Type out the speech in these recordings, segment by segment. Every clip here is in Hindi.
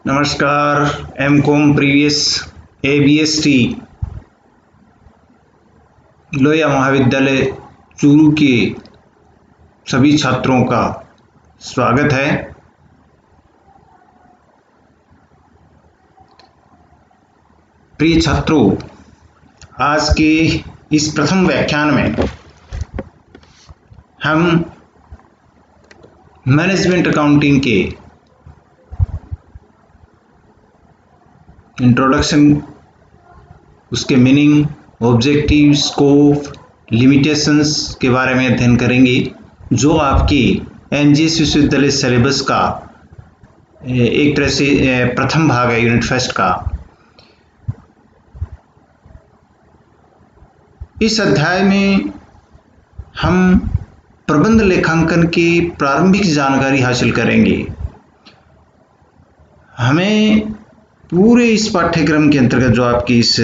नमस्कार। एम.कॉम प्रीवियस ABST लोहिया महाविद्यालय चूरू के सभी छात्रों का स्वागत है। प्रिय छात्रों, आज के इस प्रथम व्याख्यान में हम मैनेजमेंट अकाउंटिंग के इंट्रोडक्शन, उसके मीनिंग, ऑब्जेक्टिव, स्कोप, लिमिटेशंस के बारे में अध्ययन करेंगे, जो आपके एमजीएस विश्वविद्यालय सिलेबस का एक तरह से प्रथम भाग है, यूनिट फर्स्ट का। इस अध्याय में हम प्रबंध लेखांकन की प्रारंभिक जानकारी हासिल करेंगे। हमें पूरे इस पाठ्यक्रम के अंतर्गत, जो आपकी इस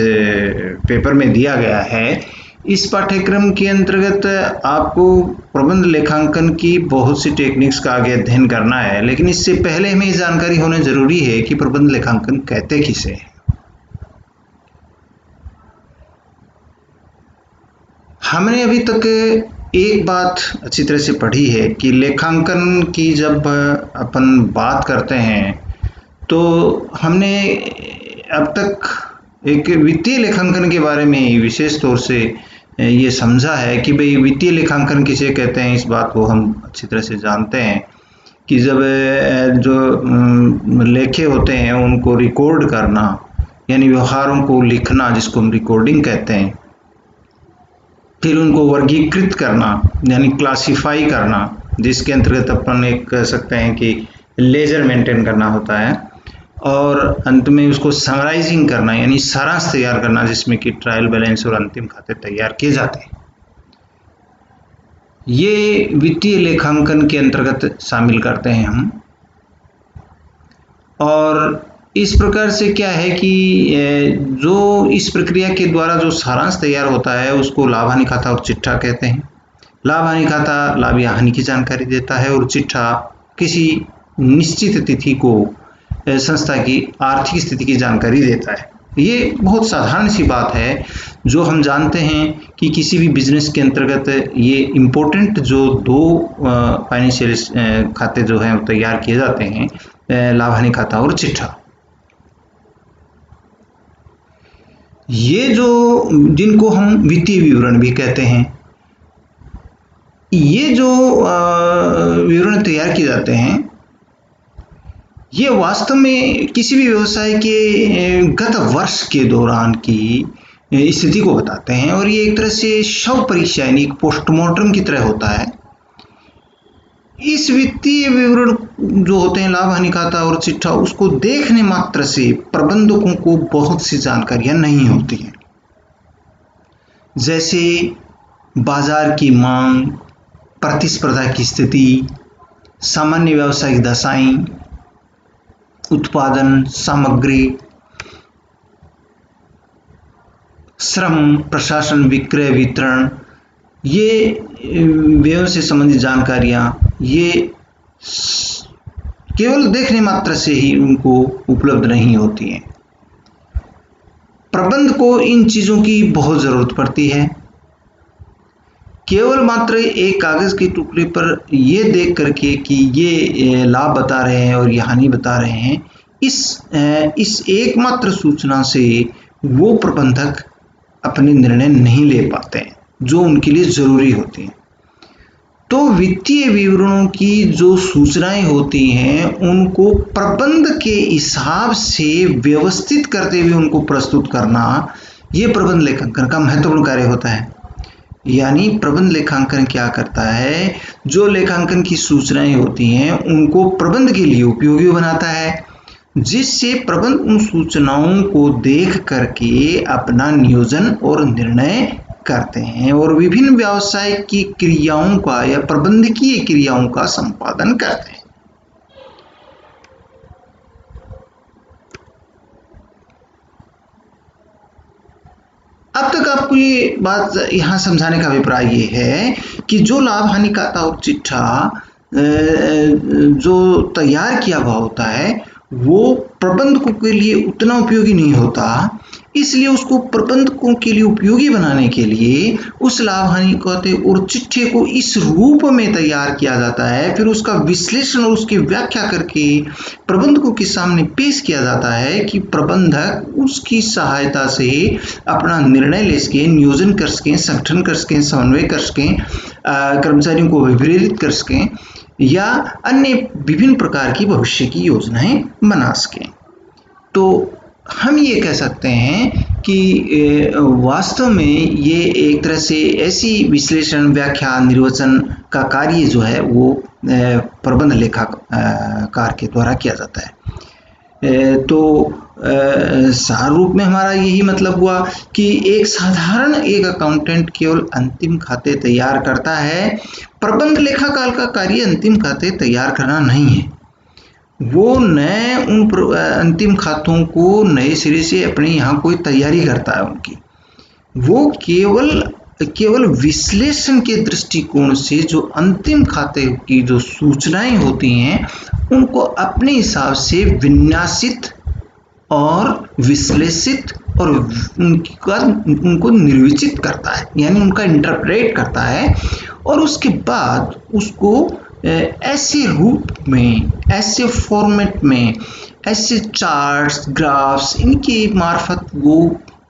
पेपर में दिया गया है, इस पाठ्यक्रम के अंतर्गत आपको प्रबंध लेखांकन की बहुत सी टेक्निक्स का आगे अध्ययन करना है। लेकिन इससे पहले हमें ये जानकारी होना जरूरी है कि प्रबंध लेखांकन कहते किसे हैं। हमने अभी तक एक बात अच्छी तरह से पढ़ी है कि लेखांकन की जब अपन बात करते हैं तो हमने अब तक एक वित्तीय लेखांकन के बारे में विशेष तौर से ये समझा है कि भाई वित्तीय लेखांकन किसे कहते हैं। इस बात को हम अच्छी तरह से जानते हैं कि जब जो लेखे होते हैं उनको रिकॉर्ड करना, यानी व्यवहारों को लिखना, जिसको हम रिकॉर्डिंग कहते हैं, फिर उनको वर्गीकृत करना यानी क्लासिफाई करना, जिसके अंतर्गत अपन एक कह सकते हैं कि लेजर मेंटेन करना होता है, और अंत में उसको समराइजिंग करना यानी सारांश तैयार करना, जिसमें कि ट्रायल बैलेंस और अंतिम खाते तैयार किए जाते हैं। ये वित्तीय लेखांकन के अंतर्गत शामिल करते हैं हम। और इस प्रकार से क्या है कि जो इस प्रक्रिया के द्वारा जो सारांश तैयार होता है उसको लाभ हानि खाता और चिट्ठा कहते हैं। लाभ हानि खाता लाभ या हानि की जानकारी देता है, और चिट्ठा किसी निश्चित तिथि को संस्था की आर्थिक स्थिति की जानकारी देता है। ये बहुत साधारण सी बात है, जो हम जानते हैं कि किसी भी बिजनेस के अंतर्गत ये इम्पोर्टेंट जो दो फाइनेंशियल खाते जो हैं वो तैयार किए जाते हैं, लाभ हानि खाता और चिट्ठा। ये जो जिनको हम वित्तीय विवरण भी कहते हैं, ये जो विवरण तैयार किए जाते हैं, ये वास्तव में किसी भी व्यवसाय के गत वर्ष के दौरान की स्थिति को बताते हैं, और ये एक तरह से शव परीक्षा यानी पोस्टमार्टम की तरह होता है। इस वित्तीय विवरण जो होते हैं, लाभ हानि खाता और चिट्ठा, उसको देखने मात्र से प्रबंधकों को बहुत सी जानकारियां नहीं होती हैं, जैसे बाजार की मांग, प्रतिस्पर्धा की स्थिति, सामान्य व्यावसायिक दशाएं, उत्पादन, सामग्री, श्रम, प्रशासन, विक्रय, वितरण, ये व्यय से संबंधित जानकारियां, ये केवल देखने मात्र से ही उनको उपलब्ध नहीं होती हैं। प्रबंध को इन चीजों की बहुत जरूरत पड़ती है। केवल मात्र एक कागज के टुकड़े पर ये देख करके कि ये लाभ बता रहे हैं और ये हानि बता रहे हैं, इस एकमात्र सूचना से वो प्रबंधक अपने निर्णय नहीं ले पाते हैं जो उनके लिए जरूरी होती हैं। तो वित्तीय विवरणों की जो सूचनाएं होती हैं उनको प्रबंध के हिसाब से व्यवस्थित करते हुए उनको प्रस्तुत करना, ये प्रबंध लेखांकन का महत्वपूर्ण कार्य होता है। यानी प्रबंध लेखांकन क्या करता है, जो लेखांकन की सूचनाएं होती हैं उनको प्रबंध के लिए उपयोगी बनाता है, जिससे प्रबंध उन सूचनाओं को देख करके अपना नियोजन और निर्णय करते हैं और विभिन्न व्यवसाय की क्रियाओं का या प्रबंधकीय क्रियाओं का संपादन करते हैं। अब तक आपको ये बात यहाँ समझाने का अभिप्राय ये है कि जो लाभ हानि खाता और चिट्ठा जो तैयार किया हुआ होता है वो प्रबंधकों के लिए उतना उपयोगी नहीं होता, इसलिए उसको प्रबंधकों के लिए उपयोगी बनाने के लिए उस लाभ हानि खाते और चिट्ठे को इस रूप में तैयार किया जाता है, फिर उसका विश्लेषण और उसकी व्याख्या करके प्रबंधकों के सामने पेश किया जाता है कि प्रबंधक उसकी सहायता से अपना निर्णय ले सकें, नियोजन कर सकें, संगठन कर सकें, समन्वय कर सकें, कर्मचारियों को अभिप्रेरित कर सकें या अन्य विभिन्न प्रकार की भविष्य की योजनाएं बना सकें। तो हम ये कह सकते हैं कि वास्तव में ये एक तरह से ऐसी विश्लेषण, व्याख्या, निर्वचन का कार्य जो है वो प्रबंध लेखाकार के द्वारा किया जाता है। तो सार रूप में हमारा यही मतलब हुआ कि एक साधारण एक अकाउंटेंट केवल अंतिम खाते तैयार करता है, प्रबंध लेखाकार का कार्य अंतिम खाते तैयार करना नहीं है। वो नए उन अंतिम खातों को नए सिरे से अपने यहाँ कोई तैयारी करता है उनकी। वो केवल विश्लेषण के दृष्टिकोण से जो अंतिम खाते की जो सूचनाएं होती हैं उनको अपने हिसाब से विन्यासित और विश्लेषित और उनको निर्विचित करता है, यानी उनका इंटरप्रेट करता है और उसके बाद उसको ऐसे रूप में, ऐसे फॉर्मेट में, ऐसे चार्ट्स, ग्राफ्स, इनके मार्फत वो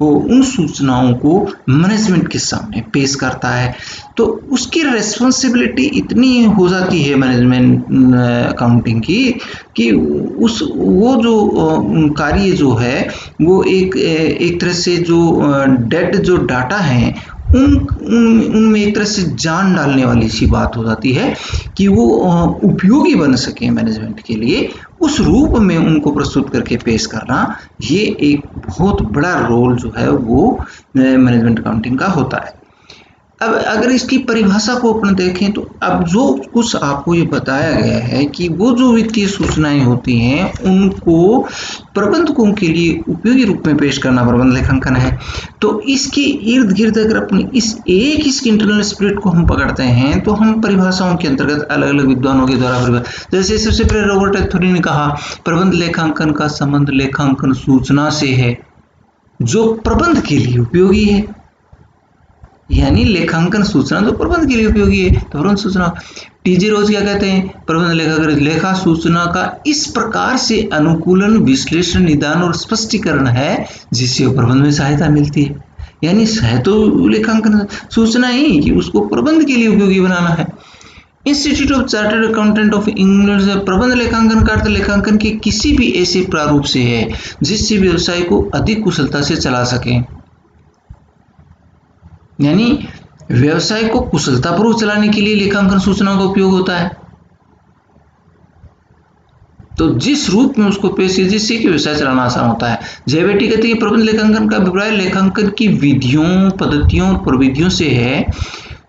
उन सूचनाओं को मैनेजमेंट के सामने पेश करता है। तो उसकी रेस्पॉन्सिबिलिटी इतनी हो जाती है मैनेजमेंट अकाउंटिंग की कि वो जो कार्य जो है वो एक तरह से जो डेड जो डाटा है उनमें एक तरह से जान डालने वाली सी बात हो जाती है कि वो उपयोगी बन सके मैनेजमेंट के लिए, उस रूप में उनको प्रस्तुत करके पेश करना, ये एक बहुत बड़ा रोल जो है वो मैनेजमेंट अकाउंटिंग का होता है। अब अगर इसकी परिभाषा को अपन देखें तो अब जो कुछ आपको ये बताया गया है कि वो जो वित्तीय सूचनाएं होती हैं उनको प्रबंधकों के लिए उपयोगी रूप में पेश करना प्रबंध लेखांकन है। तो इसके इर्द गिर्द अगर अपनी इसकी इंटरनल स्पिरिट को हम पकड़ते हैं तो हम परिभाषाओं के अंतर्गत अलग अलग विद्वानों के द्वारा, जैसे सबसे पहले रॉबर्ट एथोरी ने कहा प्रबंध लेखांकन का संबंध लेखांकन सूचना से है जो प्रबंध के लिए उपयोगी है, यानी लेखांकन सूचना जो प्रबंध के लिए उपयोगी है। तो प्रबंध सूचना टीजे रोज क्या कहते हैं, प्रबंध लेखाकार लेखा सूचना का इस प्रकार से अनुकूलन, विश्लेषण, निदान और स्पष्टीकरण है जिससे प्रबंध में सहायता मिलती है। यानी है तो लेखांकन सूचना ही कि उसको प्रबंध के लिए उपयोगी बनाना है। Institute of chartered accountant of England से प्रबंध लेखांकन का अर्थ लेखांकन के किसी भी ऐसे प्रारूप से है जिससे व्यवसाय को अधिक कुशलता से चला सके, यानी व्यवसाय को कुशलतापूर्वक चलाने के लिए लेखांकन सूचनाओं का उपयोग होता है। तो जिस रूप में उसको पेश किया जिससे कि व्यवसाय चलाना आसान होता है। जयबेटी कहते हैं प्रबंध लेखांकन का अभिप्राय लेखांकन की विधियों, पद्धतियों और प्रविधियों से है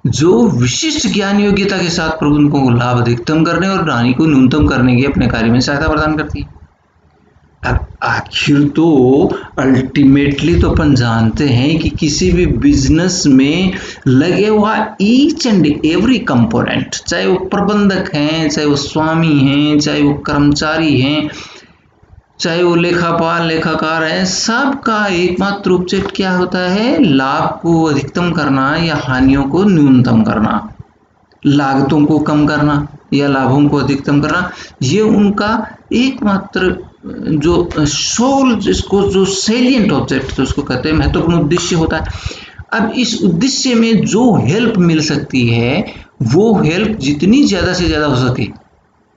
जो विशिष्ट ज्ञान योग्यता के साथ प्रबंधकों को लाभ अधिकतम करने और हानि को न्यूनतम करने के अपने कार्य में सहायता प्रदान करती है। आखिर तो अल्टीमेटली तो अपन जानते हैं कि किसी भी बिजनेस में लगे हुआ ईच एंड एवरी कंपोनेंट, चाहे वो प्रबंधक हैं, चाहे वो स्वामी हैं, चाहे वो कर्मचारी हैं, चाहे वो लेखापाल लेखाकार हैं, सबका एकमात्र ऑब्जेक्ट क्या होता है, लाभ को अधिकतम करना या हानियों को न्यूनतम करना, लागतों को कम करना या लाभों को अधिकतम करना। ये उनका एकमात्र जो सोल, जिसको जो सेलिएंट ऑब्जेक्ट जो उसको कहते हैं, महत्वपूर्ण उद्देश्य होता है। अब इस उद्देश्य में जो हेल्प मिल सकती है वो हेल्प जितनी ज़्यादा से ज़्यादा हो सके,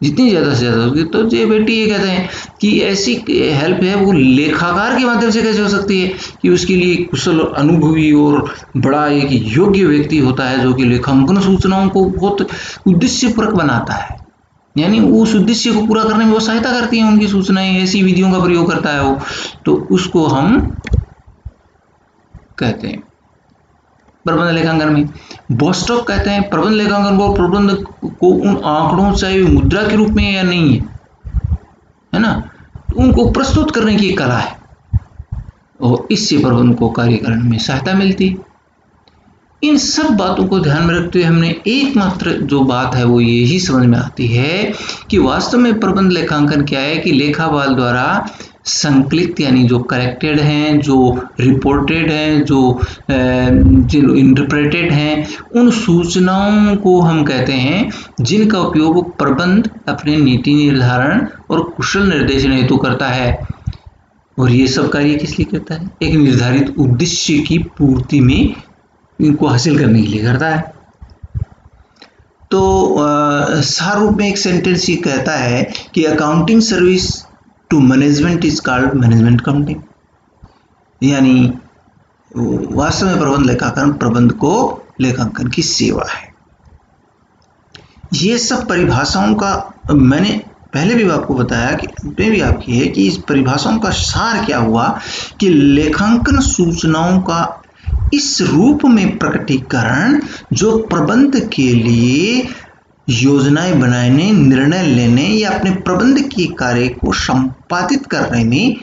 जितनी ज़्यादा से ज़्यादा हो सके। तो जे बेटी ये कहते हैं कि ऐसी हेल्प है वो लेखाकार के माध्यम से कैसे हो सकती है कि उसके लिए कुशल, अनुभवी और बड़ा एक योग्य व्यक्ति होता है जो कि लेखांकन सूचनाओं को बहुत उद्देश्यपूर्वक बनाता है, यानी उस उद्देश्य को पूरा करने में वो सहायता करती हैं उनकी सूचनाएं, ऐसी विधियों का प्रयोग करता है वो, तो उसको हम कहते हैं प्रबंध लेखांकन में। बोस्टॉक कहते हैं प्रबंध लेखांकन को प्रबंध को उन आंकड़ों, चाहे मुद्रा के रूप में या नहीं है ना, उनको प्रस्तुत करने की कला है और इससे प्रबंध को कार्य करने में सहायता मिलती है। इन सब बातों को ध्यान में रखते हुए हमने एकमात्र जो बात है वो यही समझ में आती है कि वास्तव में प्रबंध लेखांकन क्या है कि लेखापाल द्वारा संकलित यानी जो करेक्टेड हैं, जो रिपोर्टेड हैं, जो इंटरप्रेटेड हैं, उन सूचनाओं को हम कहते हैं जिनका उपयोग प्रबंध अपने नीति निर्धारण और कुशल निर्देशन हेतु करता है। और ये सब कार्य किस लिए करता है? एक निर्धारित उद्देश्य की पूर्ति में इनको हासिल करने के लिए करता है। तो सार रूप में एक सेंटेंस ये कहता है कि accounting service to management is called management accounting, यानी वास्तव में प्रबंध लेखांकन प्रबंध को लेखांकन की सेवा है। ये सब परिभाषाओं का मैंने पहले भी आपको बताया कि भी आपकी है कि इस परिभाषाओं का सार क्या हुआ कि लेखांकन सूचनाओं का इस रूप में प्रकटीकरण जो प्रबंध के लिए योजनाएं बनाने, निर्णय लेने या अपने प्रबंध के कार्य को संपादित करने में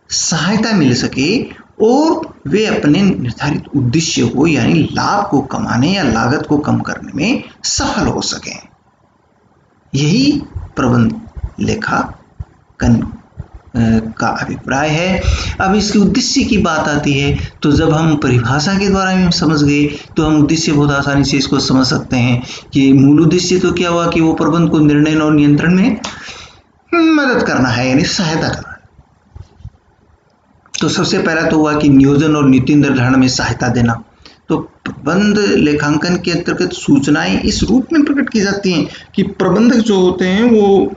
सहायता मिल सके और वे अपने निर्धारित उद्देश्य को यानी लाभ को कमाने या लागत को कम करने में सफल हो सकें। यही प्रबंध लेखांकन का अभिप्राय है। अब इसके उद्देश्य की बात आती है तो जब हम परिभाषा के द्वारा भी समझ गए तो हम उद्देश्य बहुत आसानी से इसको समझ सकते हैं कि मूल उद्देश्य तो क्या हुआ कि वो प्रबंध को निर्णय और नियंत्रण में मदद करना है यानी सहायता करना। तो सबसे पहला तो हुआ कि नियोजन और नीति निर्धारण में सहायता देना। तो प्रबंध लेखांकन के अंतर्गत सूचनाएं इस रूप में प्रकट की जाती हैं कि प्रबंधक जो होते हैं वो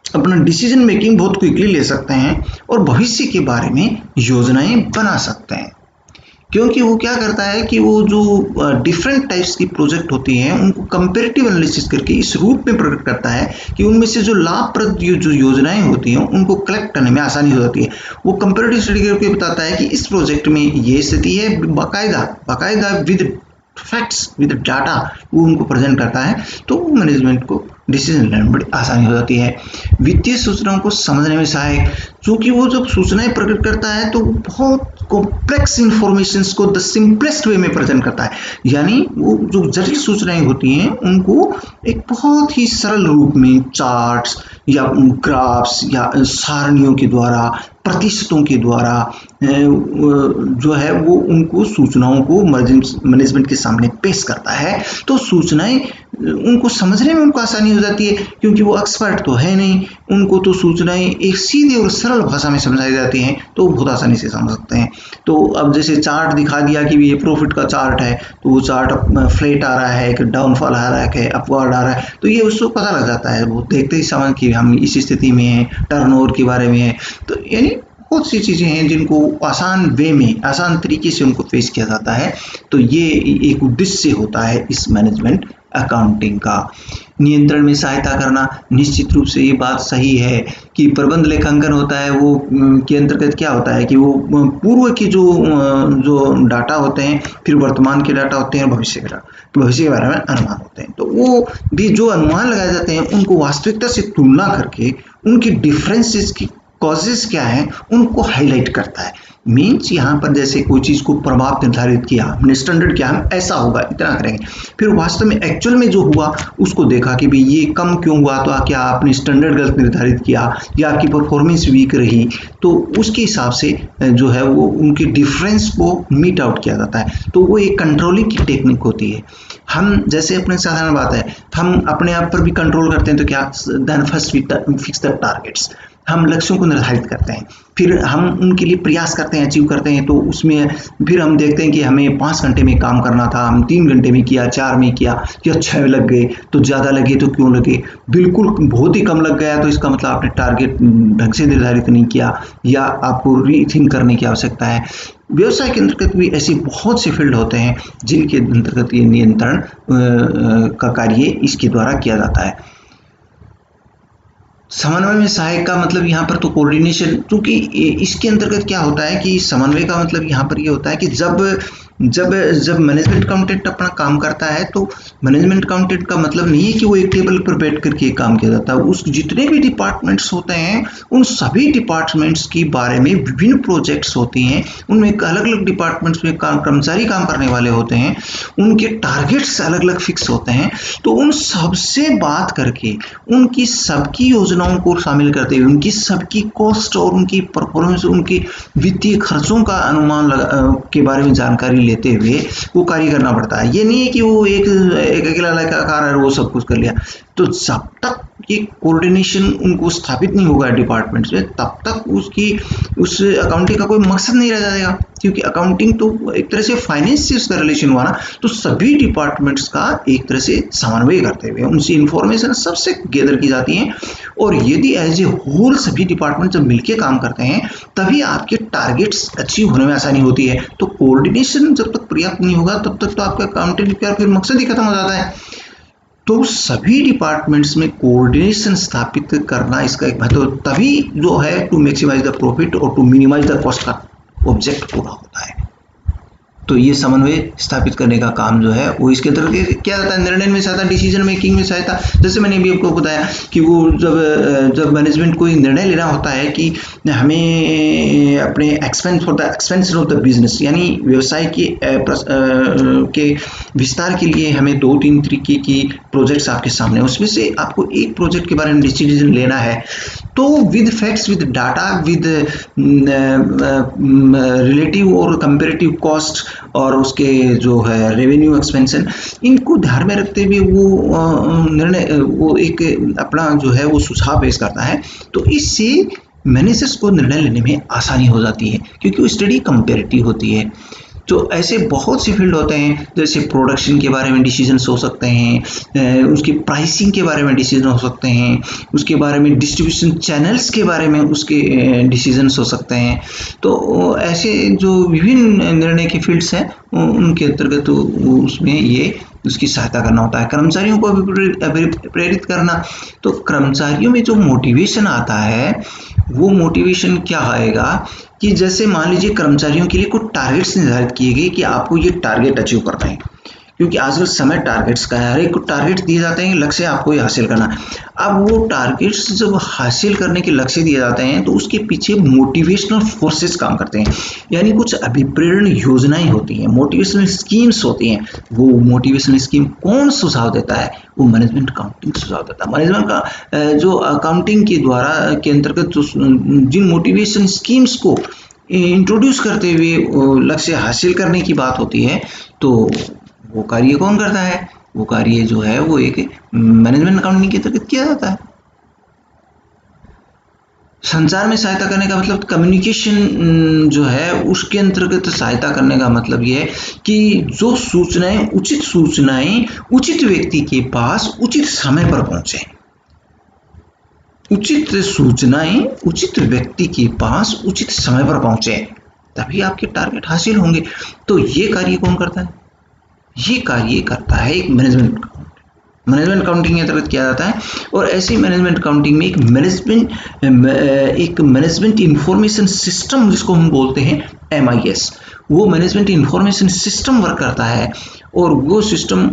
अपना डिसीजन मेकिंग बहुत क्विकली ले सकते हैं और भविष्य के बारे में योजनाएं बना सकते हैं, क्योंकि वो क्या करता है कि वो जो डिफरेंट टाइप्स की प्रोजेक्ट होती हैं उनको कंपेरेटिव एनालिसिस करके इस रूप में प्रकट करता है कि उनमें से जो लाभप्रद जो योजनाएं होती हैं उनको कलेक्ट करने में आसानी हो जाती है। वो कंपेरेटिव स्टडी करके बताता है कि इस प्रोजेक्ट में ये स्थिति है, बाकायदा विद फैक्ट्स विद डाटा वो उनको प्रेजेंट करता है, तो मैनेजमेंट को डिसीजन लेने में बड़ी आसानी हो जाती है। वित्तीय सूचनाओं को समझने में सहायक, क्योंकि वो जब सूचनाएं प्रकट करता है तो बहुत कॉम्प्लेक्स इंफॉर्मेशंस को द सिंपलेस्ट वे में प्रेजेंट करता है, यानी वो जो जटिल सूचनाएं होती हैं उनको एक बहुत ही सरल रूप में चार्ट्स या ग्राफ्स या सारणियों के द्वारा, प्रतिशतों के द्वारा जो है वो उनको सूचनाओं को मैनेजमेंट के सामने पेश करता है। तो सूचनाएं उनको समझने में उनको आसानी हो जाती है, क्योंकि वो एक्सपर्ट तो है नहीं, उनको तो सूचनाएं एक सीधे और सरल भाषा में समझाई जाती हैं तो बहुत आसानी से समझ सकते हैं। तो अब जैसे चार्ट दिखा दिया कि ये प्रॉफिट का चार्ट है, तो वो चार्ट फ्लैट आ रहा है कि डाउनफॉल आ रहा है कि अपवर्ड आ रहा है, तो ये उसको पता लग जाता है, वो देखते ही समझ कि हम इस स्थिति में हैं, टर्नओवर के बारे में है। तो यानी बहुत सी चीज़ें हैं जिनको आसान वे में, आसान तरीके से उनको पेश किया जाता है। तो ये एक उद्देश्य होता है इस मैनेजमेंट अकाउंटिंग का। नियंत्रण में सहायता करना, निश्चित रूप से ये बात सही है कि प्रबंध लेखांकन होता है वो के अंतर्गत क्या होता है कि वो पूर्व के जो डाटा होते हैं, फिर वर्तमान के डाटा होते हैं, भविष्य के डाटा, तो भविष्य के बारे में अनुमान होते हैं, तो वो भी जो अनुमान लगाए जाते हैं उनको वास्तविकता से तुलना करके उनकी डिफरेंसेस की कॉजेस क्या हैं उनको हाईलाइट करता है। मीन्स यहाँ पर जैसे कोई चीज़ को प्रभाव निर्धारित किया, हमने स्टैंडर्ड किया, हम ऐसा होगा इतना करेंगे, फिर वास्तव में एक्चुअल में जो हुआ उसको देखा कि भाई ये कम क्यों हुआ, तो क्या आपने स्टैंडर्ड गलत निर्धारित किया या आपकी परफॉर्मेंस वीक रही, तो उसके हिसाब से जो है वो उनकी डिफरेंस को मीट आउट किया जाता है। तो वो एक कंट्रोलिंग की टेक्निक होती है। हम जैसे अपने साधारण बात है, हम अपने आप पर भी कंट्रोल करते हैं, तो क्या then first fix the targets, हम लक्ष्यों को निर्धारित करते हैं, फिर हम उनके लिए प्रयास करते हैं, अचीव करते हैं, तो उसमें फिर हम देखते हैं कि हमें 5 घंटे में काम करना था, हम 3 घंटे में किया, 4 में किया, या 6 में लग गए, तो ज़्यादा लगे तो क्यों लगे, बिल्कुल बहुत ही कम लग गया तो इसका मतलब आपने टारगेट ढंग से निर्धारित नहीं किया या आपको रीथिंक करने की आवश्यकता है। व्यवसाय के अंतर्गत भी ऐसे बहुत से फील्ड होते हैं जिनके अंतर्गत ये नियंत्रण का कार्य इसके द्वारा किया जाता है। समन्वय में सहायक का मतलब यहाँ पर तो कोऑर्डिनेशन, क्योंकि इसके अंतर्गत क्या होता है कि समन्वय का मतलब यहाँ पर ये होता है कि जब जब जब मैनेजमेंट अकाउंटेंट अपना काम करता है तो मैनेजमेंट अकाउंटेंट का मतलब नहीं है कि वो एक टेबल पर बैठ करके काम किया जाता है। उस जितने भी डिपार्टमेंट्स होते हैं उन सभी डिपार्टमेंट्स के बारे में विभिन्न प्रोजेक्ट्स होते हैं, उनमें अलग अलग डिपार्टमेंट्स में कर्मचारी काम करने वाले होते हैं, उनके टारगेट्स अलग अलग फिक्स होते हैं। तो उन सबसे बात करके उनकी सबकी योजनाओं को शामिल करते हुए उनकी सबकी कॉस्ट और उनकी परफॉर्मेंस, उनकी वित्तीय खर्चों का अनुमान के बारे में जानकारी लेते हुए वो कार्य करना पड़ता है। ये नहीं है कि वो एक अकेला लड़का कार है वो सब कुछ कर लिया। तो जब तक ये कोऑर्डिनेशन उनको स्थापित नहीं होगा डिपार्टमेंट्स में, तब तक उस अकाउंटिंग का कोई मकसद नहीं रह जाएगा, क्योंकि अकाउंटिंग तो एक तरह से फाइनेंस से उसका रिलेशन हुआ ना। तो सभी डिपार्टमेंट्स का एक तरह से समन्वय करते हुए उनसे इंफॉर्मेशन सबसे गैदर की जाती है, और यदि एज ए होल सभी डिपार्टमेंट जब मिलकर काम करते हैं तभी आपके टारगेट्स अचीव होने में आसानी होती है। तो कोऑर्डिनेशन जब तक पर्याप्त नहीं होगा तब तक तो आपका अकाउंटिंग का फिर मकसद ही खत्म हो जाता है। तो सभी डिपार्टमेंट्स में कोऑर्डिनेशन स्थापित करना इसका एक महत्व, तभी जो है टू मैक्सिमाइज द प्रॉफिट और टू मिनिमाइज द कॉस्ट का ऑब्जेक्ट पूरा होता है। तो ये समन्वय स्थापित करने का काम जो है वो इसके अंतर्गत क्या जाता है, निर्णय में सहायता, डिसीजन मेकिंग में सहायता। जैसे मैंने अभी आपको बताया कि वो जब मैनेजमेंट को निर्णय लेना होता है कि हमें अपने expense for the expansion of the business, यानी व्यवसाय के विस्तार के लिए हमें 2-3 तरीके की प्रोजेक्ट्स आपके सामने, उसमें से आपको एक प्रोजेक्ट के बारे में डिसीजन लेना है। तो with facts, with data, with relative और कंपेरेटिव कॉस्ट और उसके जो है रेवेन्यू एक्सपेंशन, इनको ध्यान में रखते हुए वो निर्णय, वो एक अपना जो है वो सुझाव पेश करता है। तो इससे मैनेजर्स को निर्णय लेने में आसानी हो जाती है, क्योंकि वो स्टडी कंपेरेटिव होती है। तो ऐसे बहुत से फील्ड होते हैं, जैसे प्रोडक्शन के बारे में डिसीजंस हो सकते हैं, उसकी प्राइसिंग के बारे में डिसीजन हो सकते हैं, उसके बारे में डिस्ट्रीब्यूशन चैनल्स के बारे में उसके डिसीजंस हो सकते हैं। तो ऐसे जो विभिन्न निर्णय के फील्ड्स हैं उनके अंतर्गत उसमें ये उसकी सहायता करना होता है। कर्मचारियों को प्रेरित करना, तो कर्मचारियों में जो मोटिवेशन आता है वो मोटिवेशन क्या आएगा कि जैसे मान लीजिए कर्मचारियों के लिए कुछ टारगेट्स निर्धारित किए गए कि आपको ये टारगेट अचीव करना है, क्योंकि आजकल समय टारगेट्स का है, हर एक को टारगेट दिए जाते हैं, लक्ष्य आपको ये हासिल करना है। अब वो टारगेट्स जब हासिल करने के लक्ष्य दिए जाते हैं तो उसके पीछे मोटिवेशनल फोर्सेस काम करते हैं, यानी कुछ अभिप्रेरण योजनाएं होती हैं, मोटिवेशनल स्कीम्स होती हैं। वो मोटिवेशनल स्कीम कौन सुझाव देता है? वो मैनेजमेंट अकाउंटिंग सुझाव देता है। मैनेजमेंट का जो अकाउंटिंग के द्वारा के अंतर्गत जो जिन मोटिवेशन स्कीम्स को इंट्रोड्यूस करते हुए लक्ष्य हासिल करने की बात होती है, तो वो कार्य कौन करता है? वो कार्य जो है वो एक मैनेजमेंट अकाउंटिंग के अंतर्गत किया जाता है। संचार में सहायता करने का मतलब कम्युनिकेशन जो है उसके अंतर्गत सहायता करने का मतलब ये है कि जो सूचनाएं उचित व्यक्ति के पास उचित समय पर पहुंचे, उचित सूचनाएं उचित व्यक्ति के पास उचित समय पर पहुंचे, तभी आपके टारगेट हासिल होंगे। तो ये कार्य कौन करता है? ये कार्य करता है एक मैनेजमेंट अकाउंटिंग के अंतर्गत किया जाता है। और ऐसी मैनेजमेंट अकाउंटिंग में एक मैनेजमेंट इंफॉर्मेशन सिस्टम, जिसको हम बोलते हैं MIS, वो मैनेजमेंट इंफॉर्मेशन सिस्टम वर्क करता है। और वो सिस्टम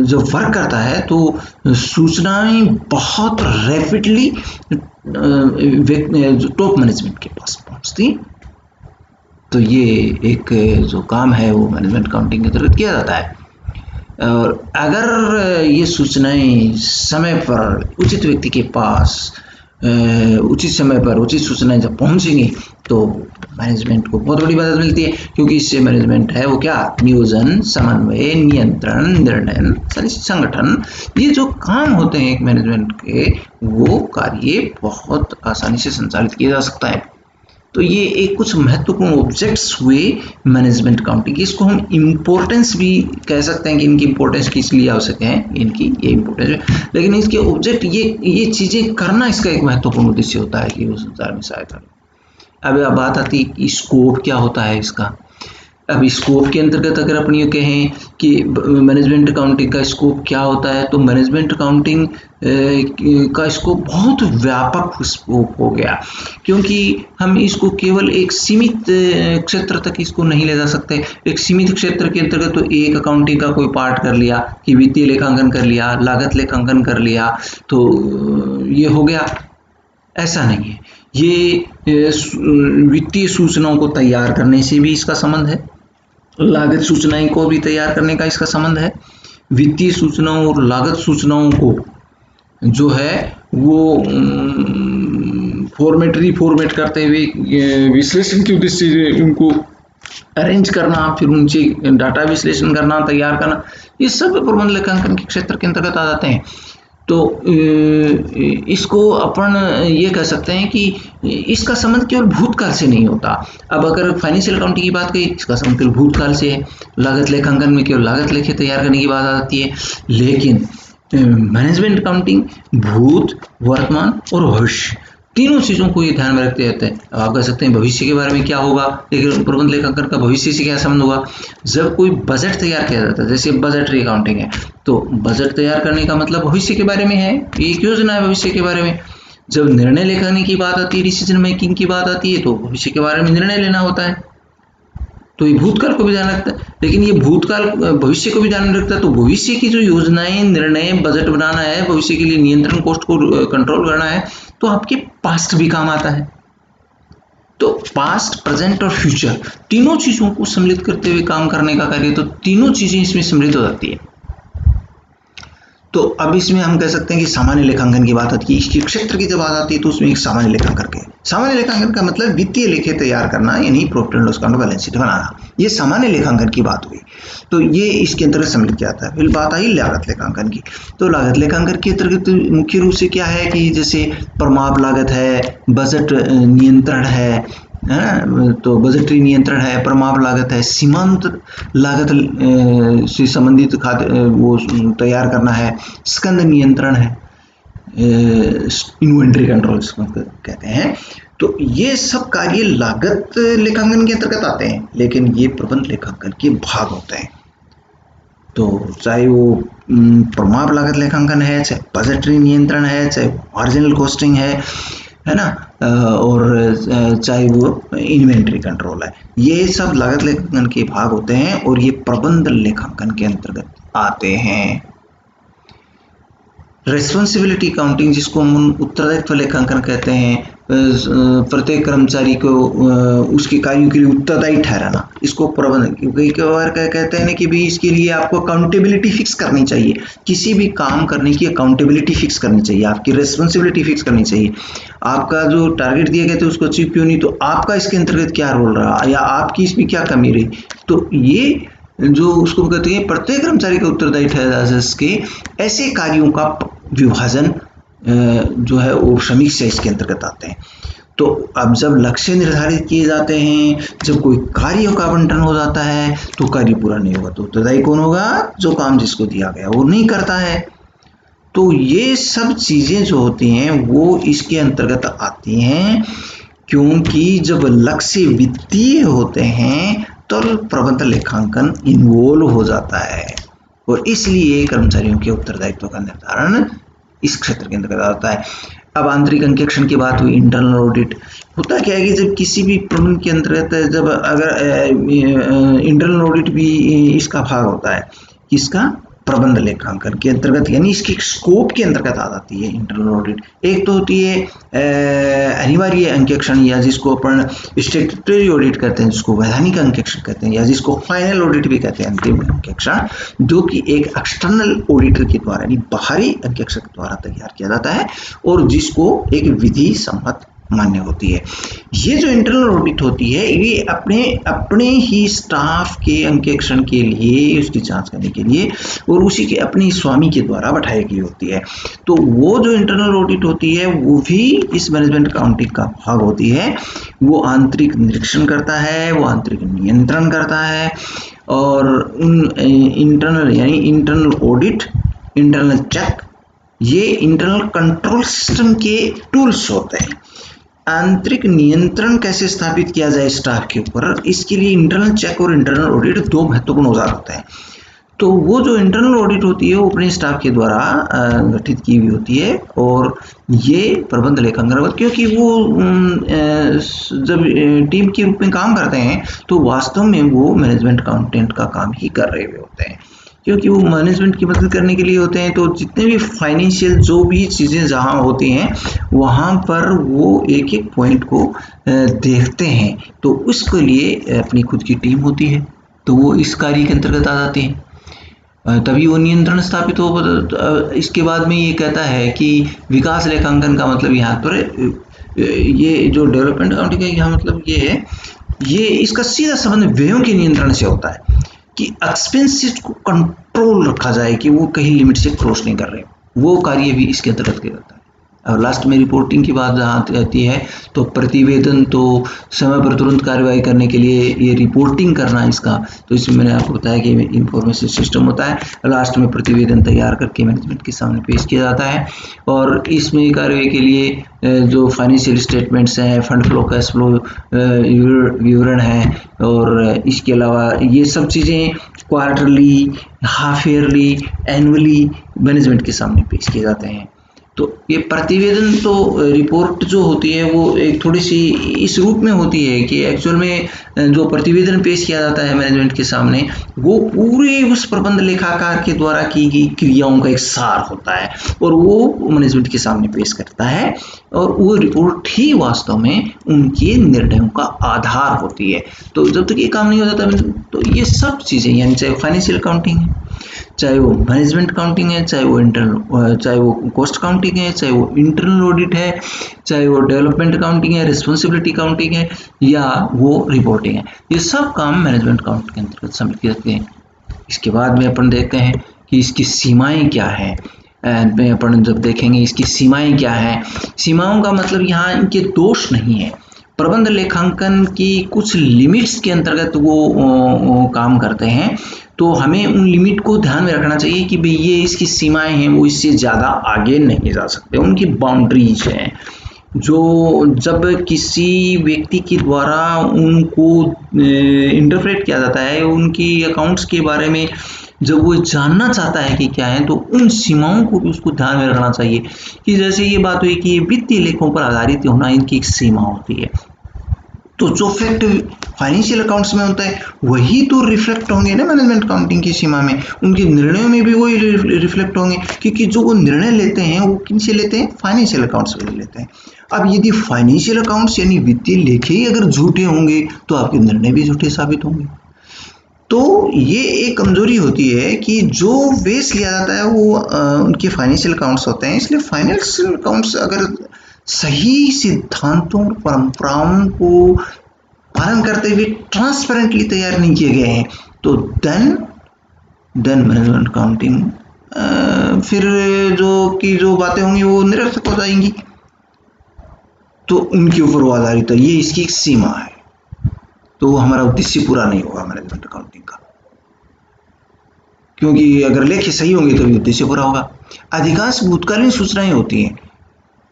जब वर्क करता है तो सूचनाएं बहुत रैपिडली टॉप मैनेजमेंट के पास पहुंचती। तो ये एक जो काम है वो मैनेजमेंट अकाउंटिंग के अंतर्गत किया जाता है। और अगर ये सूचनाएं समय पर उचित व्यक्ति के पास उचित समय पर उचित सूचनाएं जब पहुंचेंगी तो मैनेजमेंट को बहुत बड़ी मदद मिलती है, क्योंकि इससे मैनेजमेंट है वो क्या, नियोजन, समन्वय, नियंत्रण, निर्णय, संगठन, ये जो काम होते हैं एक मैनेजमेंट के, वो कार्य बहुत आसानी से संचालित किया जा सकता है। तो ये एक कुछ महत्वपूर्ण ऑब्जेक्ट्स हुए मैनेजमेंट अकाउंटिंग। इसको हम इम्पोर्टेंस भी कह सकते हैं कि इनकी इम्पोर्टेंस किस लिए आवश्यक है, इनकी ये इम्पोर्टेंस है, लेकिन इसके ऑब्जेक्ट ये चीज़ें करना इसका एक महत्वपूर्ण उद्देश्य होता है कि वो संचार में सहायता। अब बात आती है कि स्कोप क्या होता है इसका। अब स्कोप के अंतर्गत अगर अपन ये कहें कि मैनेजमेंट अकाउंटिंग का स्कोप क्या होता है, तो मैनेजमेंट अकाउंटिंग का स्कोप बहुत व्यापक स्कोप हो गया, क्योंकि हम इसको केवल एक सीमित क्षेत्र तक इसको नहीं ले जा सकते। एक सीमित क्षेत्र के अंतर्गत तो एक अकाउंटिंग का कोई पार्ट कर लिया कि वित्तीय लेखांकन कर लिया, लागत लेखांकन कर लिया, तो ये हो गया, ऐसा नहीं है। ये वित्तीय सूचनाओं को तैयार करने से भी इसका संबंध है, लागत सूचनाएं को भी तैयार करने का इसका संबंध है। वित्तीय सूचनाओं और लागत सूचनाओं को जो है वो फॉर्मेट करते हुए विश्लेषण के उद्देश्य से उनको अरेंज करना, फिर उनसे डाटा विश्लेषण करना, तैयार करना, ये सब प्रबंध लेखांकन के क्षेत्र के अंतर्गत आ जाते हैं। तो इसको अपन ये कह सकते हैं कि इसका संबंध केवल भूतकाल से नहीं होता। अब अगर फाइनेंशियल अकाउंटिंग की बात करें, इसका संबंध केवल भूतकाल से है। लागत लेखांकन में केवल लागत लेखे तैयार करने की बात आती है, लेकिन मैनेजमेंट अकाउंटिंग भूत, वर्तमान और भविष्य तीनों चीज़ों को ये ध्यान में रखते रहते हैं। अब आप कह सकते हैं भविष्य के बारे में क्या होगा, लेकिन प्रबंध लेखांकन का भविष्य से क्या संबंध होगा। जब कोई बजट तैयार किया जाता है, जैसे बजटरी अकाउंटिंग है, तो बजट तैयार करने का मतलब भविष्य के बारे में है, एक योजना है भविष्य के बारे में। जब निर्णय लेने की बात आती है, डिसीजन मेकिंग की बात आती है, तो भविष्य के बारे में निर्णय लेना होता है। तो ये भूतकाल को भी ध्यान रखता है, लेकिन ये भूतकाल भविष्य को भी ध्यान रखता है। तो भविष्य की जो योजनाएं, निर्णय, बजट बनाना है, भविष्य के लिए नियंत्रण, कॉस्ट को कंट्रोल करना है, तो आपके पास्ट भी काम आता है। तो पास्ट, प्रेजेंट और फ्यूचर तीनों चीजों को सम्मिलित करते हुए काम करने का कार्य, तो तीनों चीजें इसमें सम्मिलित हो जाती है। तो अब इसमें हम कह सकते हैं कि सामान्य लेखांकन की बात आती है, इसकी क्षेत्र की जब बात आती है तो उसमें एक सामान्य लेखांकन के, सामान्य लेखांकन का मतलब वित्तीय लेखे तैयार करना, यानी profit and loss account, balance sheet बनाना, ये सामान्य लेखांकन की बात हुई। तो ये इसके अंतर्गत सम्मिलित किया जाता है। फिर बात आई लागत लेखांकन की। तो लागत लेखांकन के अंतर्गत मुख्य रूप से क्या है कि जैसे प्रमाप लागत है, बजट नियंत्रण है, तो बजटरी नियंत्रण है, प्रमाप लागत है, सीमांत लागत से संबंधित खाते वो तैयार करना है, स्कंद नियंत्रण है, इन्वेंट्री कंट्रोल कहते हैं। तो ये सब कार्य लागत लेखांकन के अंतर्गत आते हैं, लेकिन ये प्रबंध लेखांकन के भाग होते हैं। तो चाहे वो प्रमाप लागत लेखांकन है, चाहे बजटरी नियंत्रण है, चाहे मार्जिनल कॉस्टिंग है ना, और चाहे वो इन्वेंट्री कंट्रोल है, ये सब लागत लेखांकन के भाग होते हैं और ये प्रबंध लेखांकन के अंतर्गत आते हैं। रेस्पॉन्सिबिलिटी अकाउंटिंग, जिसको हम उत्तरदायित्व लेखांकन कहते हैं, प्रत्येक कर्मचारी को उसके कार्यों के लिए उत्तरदायी ठहराना, इसको प्रबंधन, कई बार कहते हैं ना कि भाई इसके लिए आपको अकाउंटेबिलिटी फिक्स करनी चाहिए, किसी भी काम करने की अकाउंटेबिलिटी फिक्स करनी चाहिए, आपकी रेस्पॉन्सिबिलिटी फिक्स करनी चाहिए। आपका जो टारगेट दिए गए थे उसको अचीव क्यों नहीं, तो आपका इसके अंतर्गत क्या रोल रहा, या आपकी इसमें क्या कमी रही। तो ये जो उसको कहते हैं प्रत्येक कर्मचारी का उत्तरदायी ठहरा सके, ऐसे कार्यों का विभाजन जो है वो श्रमिक से इसके अंतर्गत आते हैं। तो अब जब लक्ष्य निर्धारित किए जाते हैं, जब कोई कार्य का आवंटन हो जाता है, तो कार्य पूरा नहीं होगा तो उत्तरदायी कौन होगा, जो काम जिसको दिया गया वो नहीं करता है। तो ये सब चीजें जो होती हैं वो इसके अंतर्गत आती हैं, क्योंकि जब लक्ष्य वित्तीय होते हैं तो प्रबंध लेखांकन इन्वॉल्व हो जाता है, और इसलिए कर्मचारियों के उत्तरदायित्व का निर्धारण इस क्षेत्र के अंतर्गत आता है। अब आंतरिक अंकेक्षण की बात हुई, इंटरनल ऑडिट होता क्या है कि जब किसी भी प्रबंध के अंतर्गत जब अगर इंटरनल ऑडिट भी इसका भाग होता है, किसका, प्रबंध लेखांकन के अंतर्गत, यानी इसके स्कोप के अंतर्गत आ जाती है इंटरनल ऑडिट। एक तो होती है अनिवार्य अंकेक्षण, या जिसको अपन स्टैट्यूटरी ऑडिट कहते हैं, जिसको वैधानिक अंकेक्षण कहते हैं, या जिसको फाइनल ऑडिट भी कहते हैं, अंतिम अंकेक्षण, जो कि एक एक्सटर्नल ऑडिटर के द्वारा, यानी बाहरी अंकेक्षक द्वारा तैयार किया जाता है और जिसको एक विधि सम्मत मान्य होती है। ये जो इंटरनल ऑडिट होती है, ये अपने ही स्टाफ के अंकेक्षण के लिए, उसकी जांच करने के लिए, और उसी के अपने स्वामी के द्वारा बैठाई गई होती है। तो वो जो इंटरनल ऑडिट होती है वो भी इस मैनेजमेंट अकाउंटिंग का भाग होती है। वो आंतरिक निरीक्षण करता है, वो आंतरिक नियंत्रण करता है, और उन इंटरनल, यानी इंटरनल ऑडिट, इंटरनल चेक, ये इंटरनल कंट्रोल सिस्टम के टूल्स होते हैं। आंतरिक नियंत्रण कैसे स्थापित किया जाए स्टाफ के ऊपर, इसके लिए इंटरनल चेक और इंटरनल ऑडिट दो महत्वपूर्ण औजार होते हैं। तो वो जो इंटरनल ऑडिट होती है वो अपने स्टाफ के द्वारा गठित की हुई होती है, और ये प्रबंध लेखांकन, क्योंकि वो जब टीम के रूप में काम करते हैं तो वास्तव में वो मैनेजमेंट अकाउंटेंट का काम ही कर रहे हुए होते हैं, क्योंकि वो मैनेजमेंट की मदद करने के लिए होते हैं। तो जितने भी फाइनेंशियल जो भी चीज़ें जहाँ होती हैं वहाँ पर वो एक एक पॉइंट को देखते हैं। तो उसके लिए अपनी खुद की टीम होती है, तो वो इस कार्य के अंतर्गत आ जाती है, तभी वो नियंत्रण स्थापित हो। इसके बाद में ये कहता है कि विकास लेखांकन का मतलब यहाँ पर ये जो डेवलपमेंट अकाउंटिंग है यहाँ मतलब ये है, ये इसका सीधा संबंध व्ययों के नियंत्रण से होता है कि एक्सपेंसेस को कंट्रोल रखा जाए कि वो कहीं लिमिट से क्रॉस नहीं कर रहे, वो कार्य भी इसके अंतर्गत किया जाता है। और लास्ट में रिपोर्टिंग की बात जहाँ आती है तो प्रतिवेदन, तो समय पर तुरंत कार्रवाई करने के लिए ये रिपोर्टिंग करना इसका, तो इसमें मैंने आपको बताया कि इंफॉर्मेशन सिस्टम होता है। लास्ट में प्रतिवेदन तैयार करके मैनेजमेंट के सामने पेश किया जाता है, और इसमें कार्रवाई के लिए जो फाइनेंशियल स्टेटमेंट्स हैं, फंड फ्लो, कैश फ्लो विवरण है, और इसके अलावा ये सब चीज़ें quarterly, half yearly, annually management के सामने पेश किए जाते हैं। तो ये प्रतिवेदन, तो रिपोर्ट जो होती है वो एक थोड़ी सी इस रूप में होती है कि एक्चुअल में जो प्रतिवेदन पेश किया जाता है मैनेजमेंट के सामने वो पूरे उस प्रबंध लेखाकार के द्वारा की गई क्रियाओं का एक सार होता है, और वो मैनेजमेंट के सामने पेश करता है, और वो रिपोर्ट ही वास्तव में उनके निर्णयों का आधार होती है। तो जब तक ये काम नहीं हो जाता तो ये सब चीज़ें, यानी चाहे फाइनेंशियल अकाउंटिंग है, चाहे वो मैनेजमेंट अकाउंटिंग है, चाहे वो कॉस्ट अकाउंटिंग है, चाहे वो इंटरनल ऑडिट है, चाहे वो डेवलपमेंट अकाउंटिंग है, रिस्पॉन्सिबिलिटी अकाउंटिंग है, या वो रिपोर्टिंग है, ये सब काम मैनेजमेंट अकाउंट के अंतर्गत सम्मिलित किए जाते हैं। इसके बाद में अपन देखते हैं कि इसकी सीमाएं क्या है। में अपन जब देखेंगे इसकी सीमाएं क्या है, सीमाओं का मतलब यहाँ इनके दोष नहीं है, प्रबंध लेखांकन की कुछ लिमिट्स के अंतर्गत वो काम करते हैं। तो हमें उन लिमिट को ध्यान में रखना चाहिए कि भाई ये इसकी सीमाएं हैं, वो इससे ज़्यादा आगे नहीं जा सकते, उनकी बाउंड्रीज हैं। जो जब किसी व्यक्ति के द्वारा उनको इंटरप्रेट किया जाता है, उनकी अकाउंट्स के बारे में जब वो जानना चाहता है कि क्या है, तो उन सीमाओं को भी उसको ध्यान में रखना चाहिए कि जैसे ये बात हुई कि ये वित्तीय लेखों पर आधारित होना, इनकी एक सीमा होती है। तो जो फैक्ट फाइनेंशियल अकाउंट्स में होता है वही तो रिफ्लेक्ट होंगे ना मैनेजमेंट अकाउंटिंग की सीमा में, उनके निर्णयों में भी वही रिफ्लेक्ट होंगे, क्योंकि जो वो निर्णय लेते हैं वो किन से लेते हैं, फाइनेंशियल अकाउंट्स से लेते हैं। अब यदि फाइनेंशियल अकाउंट्स यानी वित्तीय लेखे ही अगर झूठे होंगे तो आपके निर्णय भी झूठे साबित होंगे। तो ये एक कमजोरी होती है कि जो बेस लिया जाता है वो उनके फाइनेंशियल अकाउंट्स होते हैं, इसलिए फाइनेंशियल अकाउंट्स अगर सही सिद्धांतों और परंपराओं को पालन करते हुए ट्रांसपेरेंटली तैयार नहीं किए गए हैं तो देन मैनेजमेंट अकाउंटिंग फिर जो बातें होंगी वो निरर्थक हो जाएंगी। तो उनके ऊपर वो आधारित है, ये इसकी एक सीमा है, तो हमारा उद्देश्य पूरा नहीं होगा मैनेजमेंट अकाउंटिंग का, क्योंकि अगर लेखे सही होंगे तभी उद्देश्य पूरा होगा। अधिकांश भूतकालीन सूचनाएं होती हैं,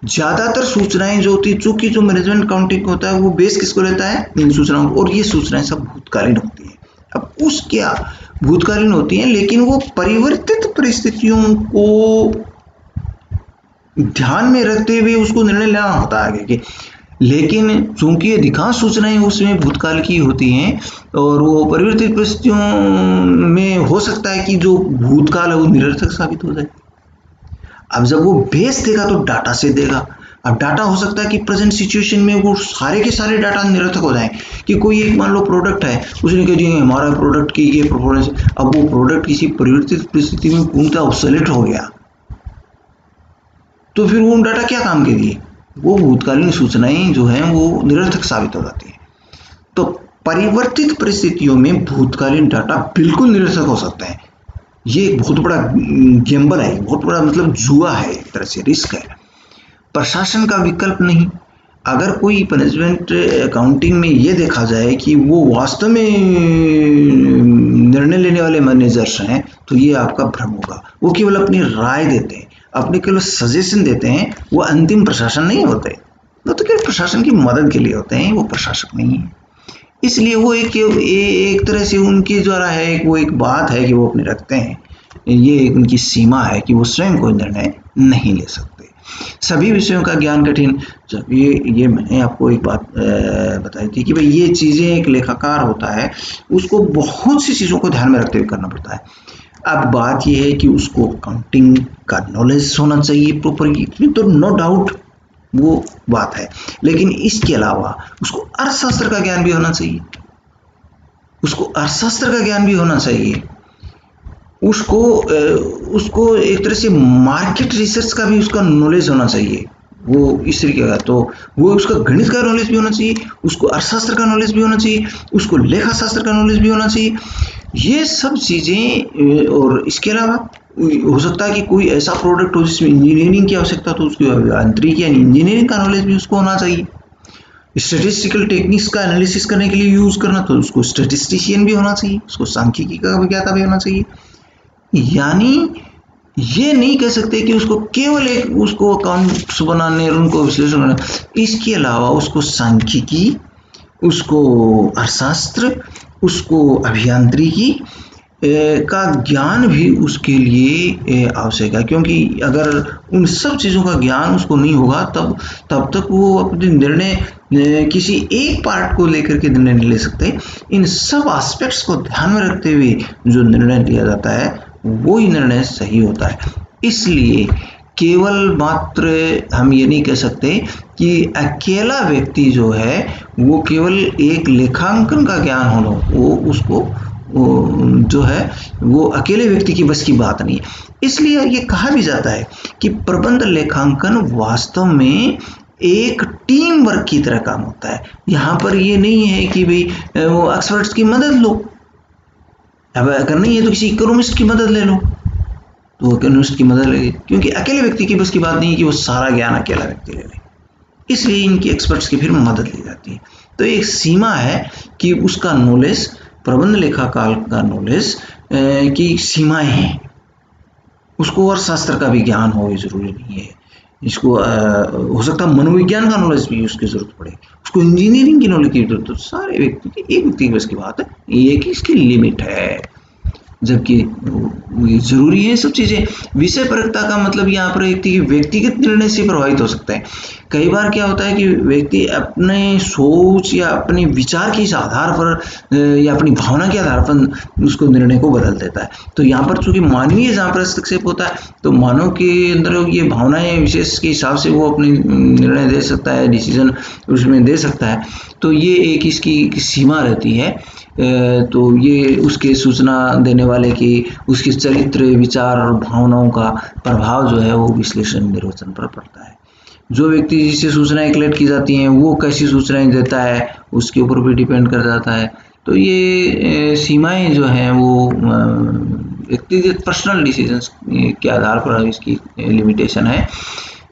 ज्यादातर सूचनाएं जो होती है, चूंकि जो मैनेजमेंट अकाउंटिंग होता है वो बेस किसको लेता है, इन सूचनाओं को, और ये सूचनाएं सब भूतकालीन होती है। अब क्या भूतकालीन होती हैं, लेकिन वो परिवर्तित परिस्थितियों को ध्यान में रखते हुए उसको निर्णय लेना होता है आगे के। लेकिन चूंकि अधिकांश सूचनाएं उसमें भूतकाल की होती हैं और वो परिवर्तित परिस्थितियों में हो सकता है कि जो भूतकाल है वो निरर्थक साबित हो जाए। अब जब वो बेस देगा तो डाटा से देगा। अब डाटा हो सकता है कि प्रेजेंट सिचुएशन में वो सारे के सारे डाटा निरर्थक हो जाएं, कि कोई एक मान लो प्रोडक्ट है, उसने कह दिया हमारा प्रोडक्ट की ये परफॉर्मेंस, अब वो प्रोडक्ट किसी परिवर्तित परिस्थिति में पूर्णतः ऑब्सोलेट हो गया, तो फिर वो डाटा क्या काम के दिए, वो भूतकालीन सूचनाएं जो हैं वो निरर्थक साबित हो जाती है। तो परिवर्तित परिस्थितियों में भूतकालीन डाटा बिल्कुल निरर्थक हो सकता है। ये एक बहुत बड़ा गैम्बल है, बहुत बड़ा मतलब जुआ है, एक तरह से रिस्क है, प्रशासन का विकल्प नहीं। अगर कोई मैनेजमेंट अकाउंटिंग में ये देखा जाए कि वो वास्तव में निर्णय लेने वाले मैनेजर्स हैं तो ये आपका भ्रम होगा। वो केवल अपनी राय देते हैं, अपने केवल सजेशन देते हैं, वो अंतिम प्रशासन नहीं होते। वो तो केवल प्रशासन की मदद के लिए होते हैं, वो प्रशासक नहीं है। इसलिए वो एक तरह से उनके द्वारा है, वो एक बात है कि वो अपने रखते हैं, ये उनकी सीमा है कि वो स्वयं कोई निर्णय नहीं ले सकते। सभी विषयों का ज्ञान कठिन। जब ये मैंने आपको एक बात बताई थी कि भाई ये चीज़ें, एक लेखाकार होता है उसको बहुत सी चीज़ों को ध्यान में रखते हुए करना पड़ता है। अब बात ये है कि उसको अकाउंटिंग का नॉलेज होना चाहिए प्रॉपर, तो नो डाउट वो बात है, लेकिन इसके अलावा उसको अर्थशास्त्र का ज्ञान भी होना चाहिए, उसको अर्थशास्त्र का ज्ञान भी होना चाहिए, उसको उसको एक तरह से मार्केट रिसर्च का भी उसका नॉलेज होना चाहिए। वो इस तरीके का, तो वो उसका गणित का नॉलेज भी होना चाहिए, उसको अर्थशास्त्र का नॉलेज भी होना चाहिए, उसको लेखा शास्त्र का नॉलेज भी होना चाहिए। ये सब चीज़ें, और इसके अलावा हो सकता है कि कोई ऐसा प्रोडक्ट हो जिसमें इंजीनियरिंग की आवश्यकता, तो उसकी आंतरिक यानी इंजीनियरिंग का नॉलेज भी उसको होना चाहिए। स्टेटिस्टिकल टेक्निक्स का एनालिसिस करने के लिए यूज करना, तो उसको स्टेटिस्टिशियन भी होना चाहिए, उसको सांख्यिकी का विज्ञाता भी होना चाहिए। यानी ये नहीं कह सकते कि उसको केवल एक उसको अकाउंट्स बनाने और उनको विश्लेषण करना, इसके अलावा उसको सांख्यिकी, उसको अर्थशास्त्र, उसको अभियांत्रिकी का ज्ञान भी उसके लिए आवश्यक है, क्योंकि अगर उन सब चीज़ों का ज्ञान उसको नहीं होगा तब तक वो अपने निर्णय किसी एक पार्ट को लेकर के निर्णय नहीं ले सकते। इन सब एस्पेक्ट्स को ध्यान में रखते हुए जो निर्णय लिया जाता है वो ही निर्णय सही होता है। इसलिए केवल मात्र हम ये नहीं कह सकते कि अकेला व्यक्ति जो है वो केवल एक लेखांकन का ज्ञान होना, वो उसको जो है वो अकेले व्यक्ति की बस की बात नहीं है। इसलिए ये कहा भी जाता है कि प्रबंध लेखांकन वास्तव में एक टीम वर्क की तरह काम होता है। यहाँ पर ये नहीं है कि भाई वो एक्सपर्ट्स की मदद लो, अब अगर नहीं है तो किसी इकोनॉमिस्ट की मदद ले लो, तो इकोनॉमिस्ट की मदद ले, क्योंकि अकेले व्यक्ति की बस की बात नहीं है कि वो सारा ज्ञान अकेला व्यक्ति ले ले, इसलिए इनकी एक्सपर्ट्स की फिर मदद ली जाती है। तो एक सीमा है कि उसका नॉलेज, प्रबंध लेखाकार का नॉलेज की सीमाएं हैं। उसको अर्थशास्त्र का भी ज्ञान हो ये जरूरी नहीं है, इसको हो सकता है मनोविज्ञान का नॉलेज भी उसकी जरूरत पड़े, उसको इंजीनियरिंग की नॉलेज की जरूरत, तो सारे व्यक्ति की, एक व्यक्ति की बस की बात है, ये कि इसकी लिमिट है, जबकि ये जरूरी है सब चीजें। विषय परकता का मतलब यहाँ पर व्यक्तिगत निर्णय से प्रभावित हो सकता है। कई बार क्या होता है कि व्यक्ति अपने सोच या अपने विचार के इस आधार पर या अपनी भावना के आधार पर उसको निर्णय को बदल देता है। तो यहाँ पर चूंकि मानवीय जहाँ पर हस्तक्षेप होता है, तो मानव के अंदर ये भावनाएं विशेष के हिसाब से वो अपनी निर्णय दे सकता है, डिसीजन उसमें दे सकता है। तो ये एक इसकी सीमा रहती है। तो ये उसके सूचना देने वाले की उसके चरित्र, विचार और भावनाओं का प्रभाव जो है वो विश्लेषण निर्वचन पर पड़ता है। जो व्यक्ति जिससे सूचनाएं कलेक्ट की जाती हैं वो कैसी सूचनाएं देता है उसके ऊपर भी डिपेंड कर जाता है। तो ये सीमाएं जो हैं वो व्यक्तिगत पर्सनल डिसीजंस के आधार पर इसकी लिमिटेशन है।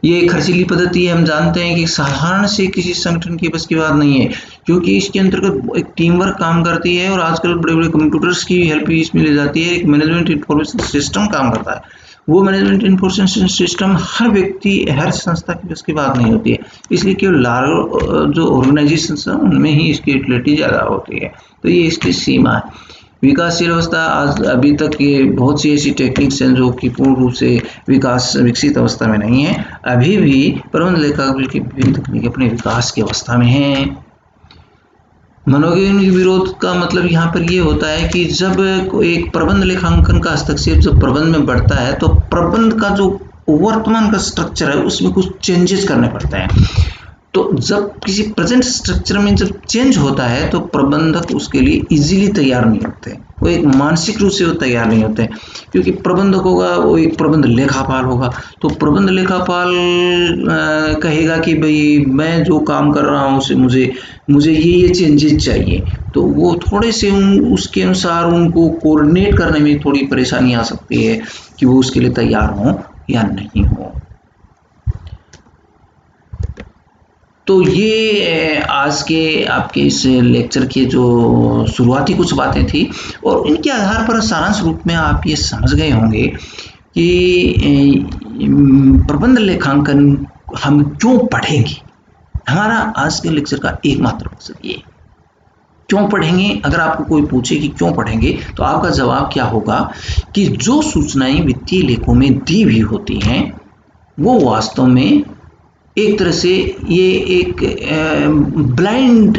ये एक खर्चीली पद्धति है, हम जानते हैं कि साधारण से किसी संगठन की बस की बात नहीं है, क्योंकि इसके अंतर्गत एक टीम वर्क काम करती है और आजकल बड़े बड़े कंप्यूटर्स की हेल्प भी इसमें ली जाती है। एक मैनेजमेंट इंफॉर्मेशन सिस्टम काम करता है, वो मैनेजमेंट इंफॉर्मेशन सिस्टम हर व्यक्ति, हर संस्था की बस की बात नहीं होती है, इसलिए केवल लार्ज जो ऑर्गेनाइजेशन है उनमें ही इसकी यूटिलिटी ज़्यादा होती है। तो ये इसकी सीमा है। विकासशील अवस्था, आज अभी तक ये बहुत सी ऐसी टेक्निक्स हैं जो कि पूर्ण रूप से विकसित अवस्था में नहीं है। अभी भी प्रबंध लेखाकार की विभिन्न तकनीक अपने विकास की अवस्था में हैं। मनोवैज्ञानिक विरोध का मतलब यहाँ पर ये होता है कि जब एक प्रबंध लेखांकन का हस्तक्षेप जब प्रबंध में बढ़ता है तो प्रबंध का जो वर्तमान का स्ट्रक्चर है उसमें कुछ चेंजेस करने पड़ते हैं। तो जब किसी प्रेजेंट स्ट्रक्चर में जब चेंज होता है तो प्रबंधक उसके लिए इजीली तैयार नहीं होते, वो एक मानसिक रूप से वो तैयार नहीं होते, क्योंकि प्रबंधक होगा वो एक प्रबंध लेखापाल होगा, तो प्रबंध लेखापाल कहेगा कि भाई मैं जो काम कर रहा हूँ उसे मुझे ये चेंजेस चाहिए, तो वो थोड़े से उसके अनुसार उनको कोऑर्डिनेट करने में थोड़ी परेशानी आ सकती है कि वो उसके लिए तैयार हों या नहीं हो। तो ये आज के आपके इस लेक्चर के जो शुरुआती कुछ बातें थी, और इनके आधार पर सारांश रूप में आप ये समझ गए होंगे कि प्रबंध लेखांकन हम क्यों पढ़ेंगे, हमारा आज के लेक्चर का एकमात्र मकसद ये। क्यों पढ़ेंगे? अगर आपको कोई पूछे कि क्यों पढ़ेंगे, तो आपका जवाब क्या होगा कि जो सूचनाएं वित्तीय लेखों में दी हुई होती हैं वो वास्तव में एक तरह से ये एक ब्लाइंड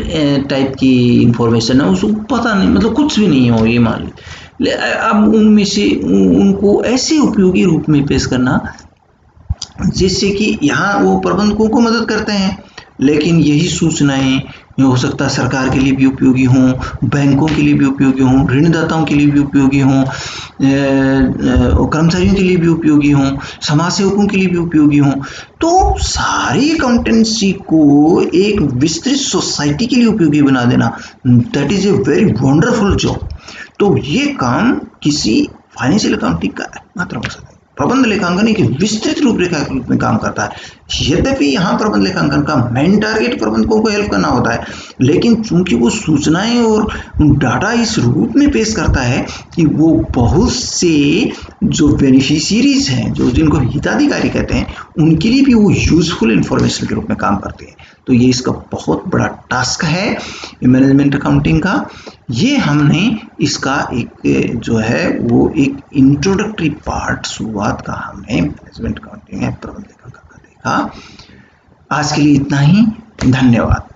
टाइप की इंफॉर्मेशन है, उसको पता नहीं, मतलब कुछ भी नहीं हो ये मान लीजिए। अब उनमें से उनको ऐसे उपयोगी रूप में पेश करना जिससे कि यहाँ वो प्रबंधकों को मदद करते हैं, लेकिन यही सूचनाएं हो सकता है सरकार के लिए भी उपयोगी हों, बैंकों के लिए भी उपयोगी हों, ऋणदाताओं के लिए भी उपयोगी हों, कर्मचारियों के लिए भी उपयोगी हों, समाज सेवकों के लिए भी उपयोगी हों। तो सारी अकाउंटेंसी को एक विस्तृत सोसाइटी के लिए उपयोगी बना देना, that is a very wonderful job. तो ये काम किसी फाइनेंशियल अकाउंटिंग का एकमात्र मकसद है। प्रबंध लेखांकन एक विस्तृत रूपरेखा के रूप में काम करता है। यद्यपि यहाँ प्रबंध लेखांकन का मेन टारगेट प्रबंधकों को हेल्प करना होता है, लेकिन चूंकि वो सूचनाएं और डाटा इस रूप में पेश करता है कि वो बहुत से जो बेनिफिशियरीज हैं, जो जिनको हिताधिकारी कहते हैं, उनके लिए भी वो यूजफुल इंफॉर्मेशन के रूप में काम करते हैं। तो ये इसका बहुत बड़ा टास्क है मैनेजमेंट अकाउंटिंग का। ये हमने इसका एक जो है वो एक इंट्रोडक्टरी पार्ट शुरुआत का हमने मैनेजमेंट अकाउंटिंग है प्रबंध लेखांकन का देखा। आज के लिए इतना ही, धन्यवाद।